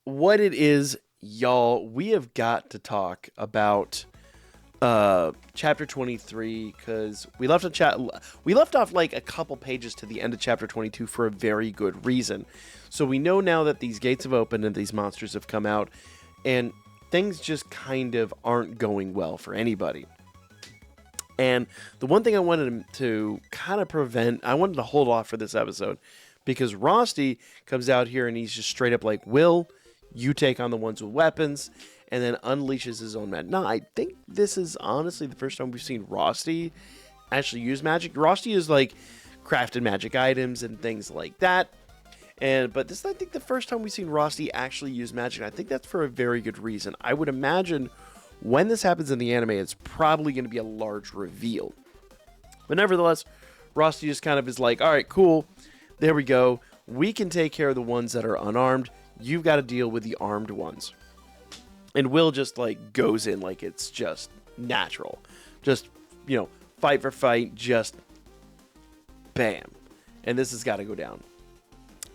what it is, y'all, we have got to talk about chapter 23 because we left off like a couple pages to the end of chapter 22 for a very good reason. So we know now that these gates have opened and these monsters have come out, and things just kind of aren't going well for anybody. And the one thing I wanted to kind of prevent, I wanted to hold off for this episode, because Rosti comes out here and he's just straight up like, Will, you take on the ones with weapons, and then unleashes his own magic. Now, I think this is honestly the first time we've seen Rosti actually use magic. Rosti is like crafted magic items and things like that. But this is, I think, the first time we've seen Rosti actually use magic. And I think that's for a very good reason. I would imagine when this happens in the anime, it's probably going to be a large reveal. But nevertheless, Rosti just kind of is like, all right, cool. There we go. We can take care of the ones that are unarmed. You've got to deal with the armed ones. And Will just like goes in like it's just natural. Just, fight for fight, just bam. And this has got to go down.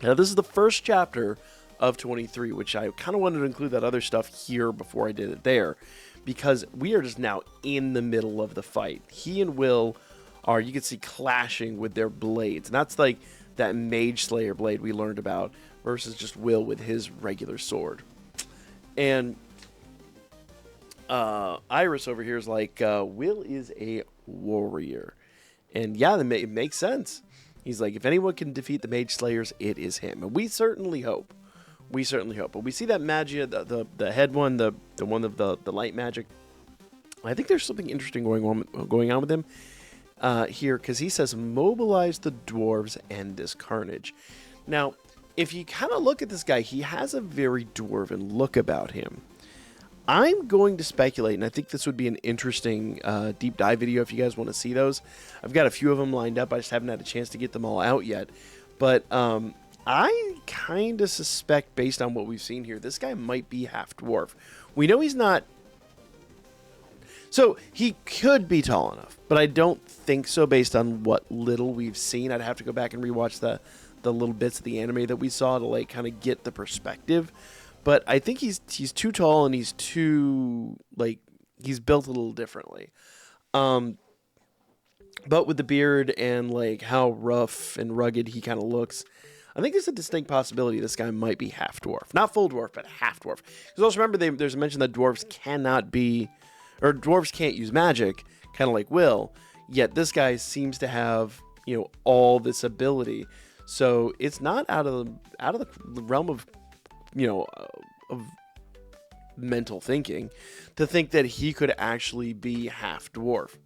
Now, this is the first chapter of 23, which I kind of wanted to include that other stuff here before I did it there, because we are just now in the middle of the fight. He and Will are, you can see, clashing with their blades. And that's like that Mage Slayer blade we learned about versus just Will with his regular sword. And Iris over here is like, Will is a warrior. And yeah, it makes sense. He's like, if anyone can defeat the Mage Slayers, it is him. And we certainly hope. But we see that Magia, the head one, the one of the light magic. I think there's something interesting going on with him here, because he says, mobilize the dwarves and this carnage. Now, if you kind of look at this guy, he has a very dwarven look about him. I'm going to speculate, and I think this would be an interesting deep dive video if you guys want to see those. I've got a few of them lined up. I just haven't had a chance to get them all out yet. But I kind of suspect, based on what we've seen here, this guy might be half dwarf. We know he's not. So he could be tall enough, but I don't think so based on what little we've seen. I'd have to go back and rewatch the little bits of the anime that we saw to like kind of get the perspective. But I think he's too tall, and he's too, like, he's built a little differently. But with the beard and like how rough and rugged he kind of looks, I think there's a distinct possibility this guy might be half dwarf. Not full dwarf, but half dwarf. Because also remember, there's a mention that dwarves can't use magic, kind of like Will. Yet this guy seems to have, all this ability. So it's not out of the realm of of mental thinking to think that he could actually be half dwarf.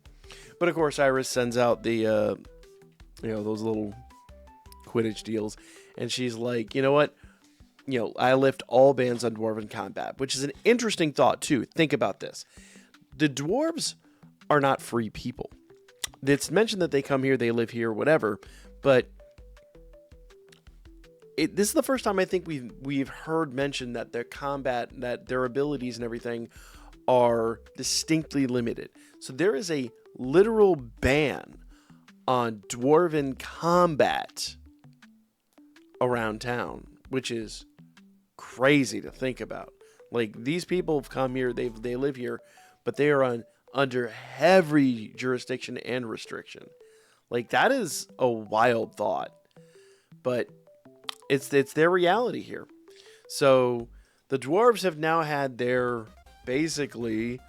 But of course, Iris sends out the those little Quidditch deals, and she's like, you know what, I lift all bans on dwarven combat, which is an interesting thought too. Think about this: the dwarves are not free people. It's mentioned that they come here, they live here, whatever, but this is the first time I think we've heard mention that their combat, that their abilities and everything are distinctly limited. So there is a literal ban on dwarven combat around town, which is crazy to think about. Like, these people have come here, they live here, but they are under heavy jurisdiction and restriction. Like, that is a wild thought. But it's their reality here. So the dwarves have now had their, basically,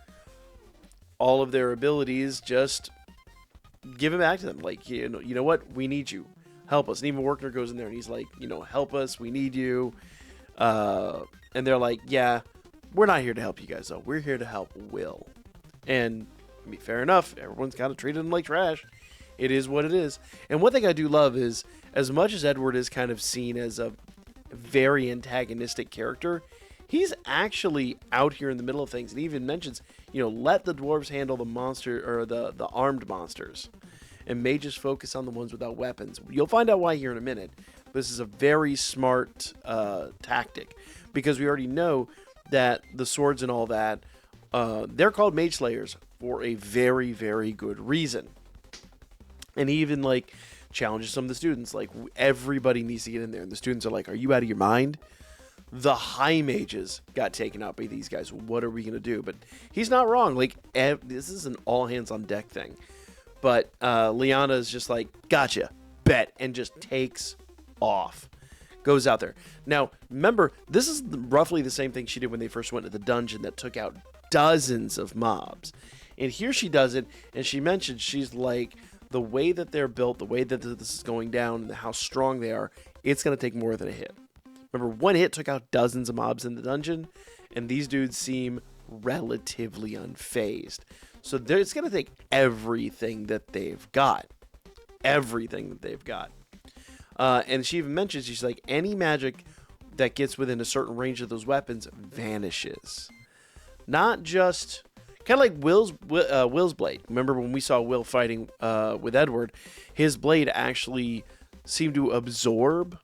all of their abilities just given back to them. Like, you know what? We need you. Help us. And even Workner goes in there and he's like, help us. We need you. And they're like, yeah, we're not here to help you guys, though. We're here to help Will. And, fair enough. Everyone's kind of treated him like trash. It is what it is. And one thing I do love is, as much as Edward is kind of seen as a very antagonistic character, he's actually out here in the middle of things. And he even mentions, let the dwarves handle the monster, or the armed monsters, and may just focus on the ones without weapons. You'll find out why here in a minute. This is a very smart tactic, because we already know that the swords and all that, they're called Mage Slayers for a very, very good reason. And he even challenges some of the students, everybody needs to get in there. And the students are like, are you out of your mind? the high mages got taken out by these guys. What are we going to do? But he's not wrong. Like, this is an all hands on deck thing. But Liana is just like, gotcha, bet, and just takes off. Goes out there. Now, remember, this is roughly the same thing she did when they first went to the dungeon that took out dozens of mobs. And here she does it, and she mentioned, she's like, the way that they're built, the way that this is going down, and how strong they are, it's going to take more than a hit. Remember, one hit took out dozens of mobs in the dungeon, and these dudes seem relatively unfazed. So it's going to take everything that they've got. Everything that they've got. And she even mentions, she's like, any magic that gets within a certain range of those weapons vanishes. Not just... kind of like Will's blade. Remember when we saw Will fighting with Edward, his blade actually seemed to absorb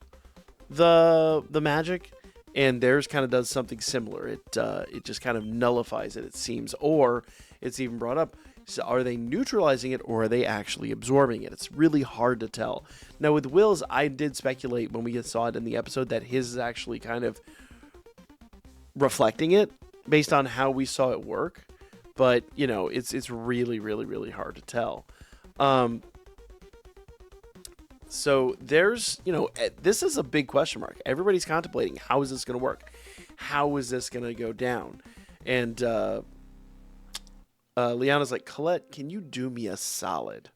the magic, and theirs kind of does something similar. It just kind of nullifies it, it seems. Or it's even brought up, so are they neutralizing it or are they actually absorbing it? It's really hard to tell. Now with Will's, I did speculate when we saw it in the episode that his is actually kind of reflecting it based on how we saw it work. But, you know, it's really, really, really hard to tell. So there's, you know, this is a big question mark. Everybody's contemplating, how is this going to work? How is this going to go down? And Liana's like, Colette, can you do me a solid?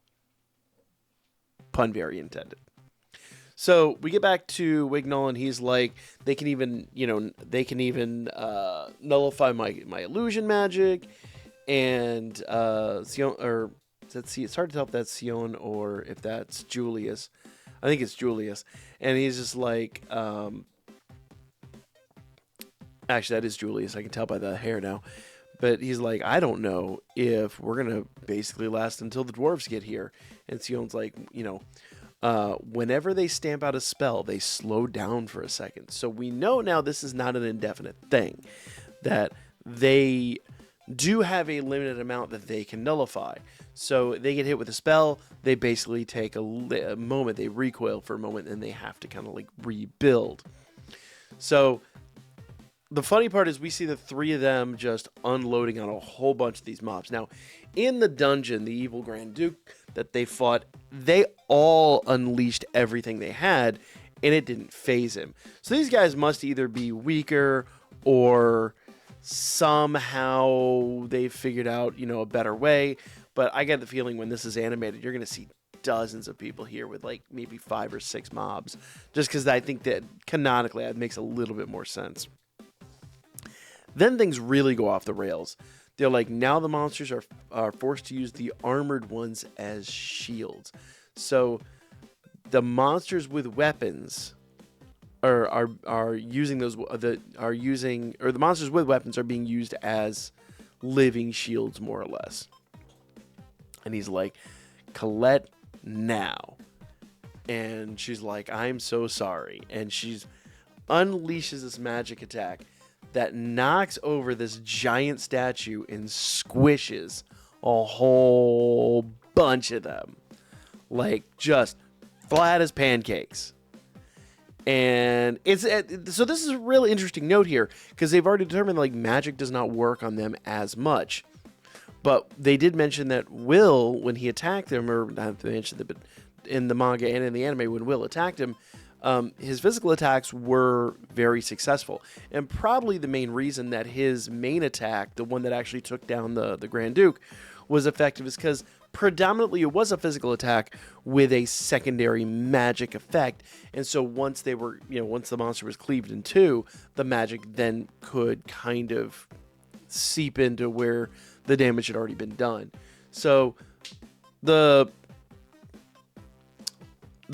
Pun very intended. So we get back to Wignall, and he's like, they can even nullify my illusion magic. And Sion, or let's see, it's hard to tell if that's Sion or if that's Julius. I think it's Julius. And he's just like, actually, that is Julius. I can tell by the hair now. But he's like, I don't know if we're going to basically last until the dwarves get here. And Sion's like, you know, whenever they stamp out a spell, they slow down for a second. So we know now this is not an indefinite thing. That they do have a limited amount that they can nullify. So they get hit with a spell, they basically take a moment, they recoil for a moment, and they have to kind of like rebuild. So the funny part is we see the three of them just unloading on a whole bunch of these mobs. Now, in the dungeon, the evil Grand Duke that they fought, they all unleashed everything they had, and it didn't phase him. So these guys must either be weaker or somehow they figured out, you know, a better way. But I get the feeling when this is animated, you're going to see dozens of people here with like maybe 5 or 6 mobs, just because I think that canonically that makes a little bit more sense. Then things really go off the rails. They're like, now the monsters are forced to use the armored ones as shields. So the monsters with weapons are using those the monsters with weapons are being used as living shields, more or less. And he's like, Colette, now. And she's like, I'm so sorry. And she's unleashes this magic attack that knocks over this giant statue and squishes a whole bunch of them. Like, just flat as pancakes. And so this is a really interesting note here, because they've already determined like magic does not work on them as much. But they did mention that Will, when he attacked them, or not to mention that, but in the manga and in the anime, when Will attacked him, his physical attacks were very successful. And probably the main reason that his main attack, the one that actually took down the Grand Duke, was effective is because predominantly it was a physical attack with a secondary magic effect. And so once they were, once the monster was cleaved in two, the magic then could kind of seep into where the damage had already been done. So the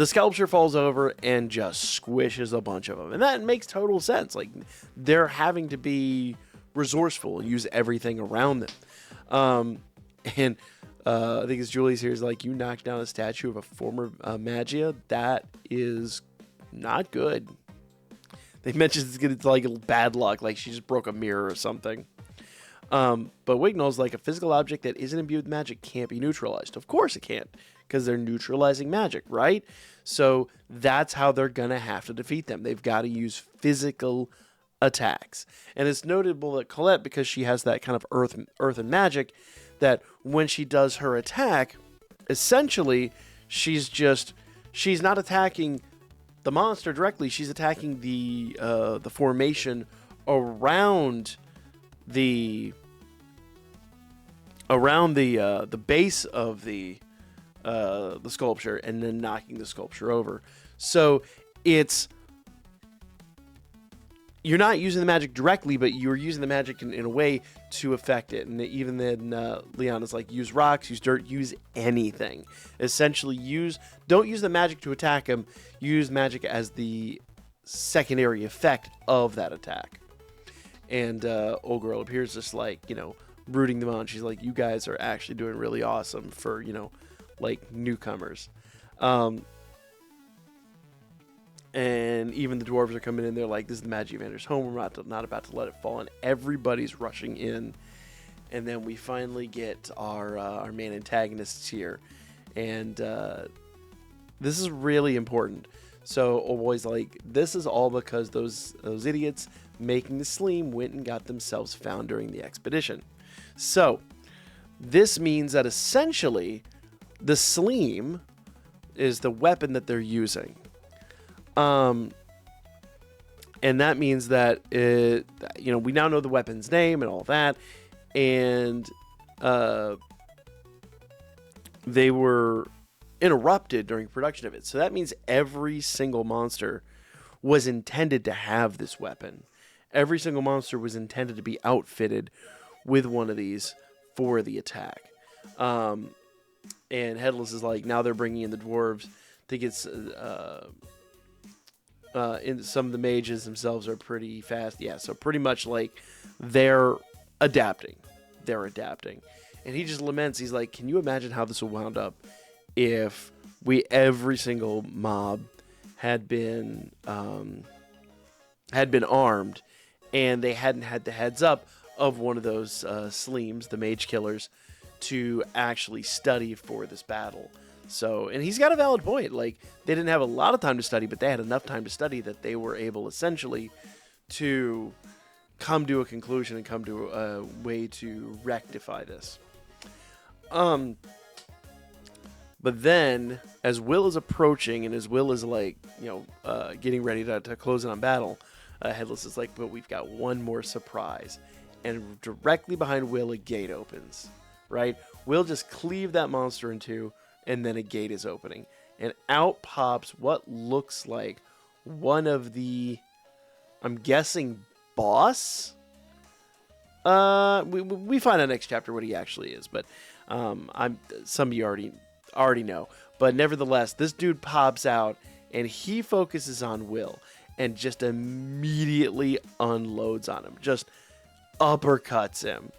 sculpture falls over and just squishes a bunch of them. And that makes total sense. Like, they're having to be resourceful and use everything around them. And I think it's Julius here is like, you knocked down a statue of a former Magia. That is not good. They mentioned it's going to like bad luck, like she just broke a mirror or something. But Wignall's like, a physical object that isn't imbued with magic can't be neutralized. Of course it can't, because they're neutralizing magic, right? So that's how they're going to have to defeat them. They've got to use physical attacks. And it's notable that Colette, because she has that kind of earth and magic, that when she does her attack, essentially she's not attacking the monster directly. She's attacking the formation around the base of the sculpture, and then knocking the sculpture over. So you're not using the magic directly, but you're using the magic in a way to affect it. And even then, Leon is like, use rocks, use dirt, use anything. Essentially, don't use the magic to attack him. Use magic as the secondary effect of that attack. And old girl appears just like, rooting them on. She's like, you guys are actually doing really awesome for, like newcomers. And even the dwarves are coming in. They're like, this is the Magic Evander's home. We're not about to let it fall. And everybody's rushing in. And then we finally get our main antagonists here. And this is really important. So Old Boy's like, this is all because those idiots making the Sleem went and got themselves found during the expedition. So this means that essentially the Sleem is the weapon that they're using. And that means that we now know the weapon's name and all that, and they were interrupted during production of it. So that means every single monster was intended to have this weapon. Every single monster was intended to be outfitted with one of these for the attack. And Headless is like, now they're bringing in the dwarves to get some of the mages themselves are pretty fast. Yeah, so pretty much like they're adapting. And he just laments. He's like, can you imagine how this would wound up if every single mob had been armed, and they hadn't had the heads up of one of those Sleems, the mage killers, to actually study for this battle. So, and he's got a valid point. Like, they didn't have a lot of time to study, but they had enough time to study that they were able essentially to come to a conclusion and come to a way to rectify this. But then, as Will is approaching, and as Will is like, getting ready to close in on battle, Headless is like, but we've got one more surprise. And directly behind Will, a gate opens, right? Will just cleave that monster in two, and then a gate is opening. And out pops what looks like one of the, I'm guessing, boss? We find out next chapter what he actually is, but some of you already know. But nevertheless, this dude pops out, and he focuses on Will, and just immediately unloads on him. Just uppercuts him.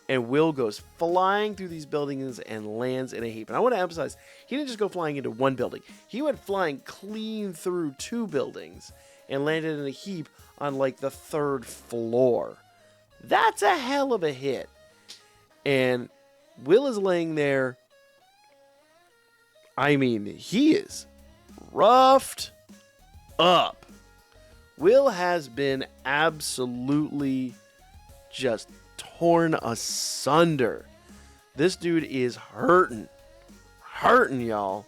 And Will goes flying through these buildings and lands in a heap. And I want to emphasize, he didn't just go flying into one building. He went flying clean through two buildings and landed in a heap on like the third floor. That's a hell of a hit. And Will is laying there. I mean, he is roughed up. Will has been absolutely just torn asunder. This dude is hurting, y'all.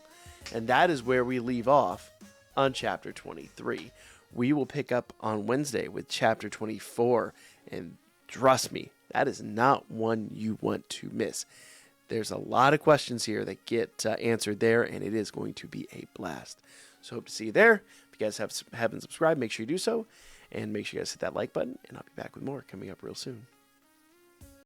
And that is where we leave off on chapter 23. We will pick up on Wednesday with chapter 24. And trust me, that is not one you want to miss. There's a lot of questions here that get answered there, and it is going to be a blast. So hope to see you there. If you guys haven't subscribed, make sure you do so. And make sure you guys hit that like button, and I'll be back with more coming up real soon.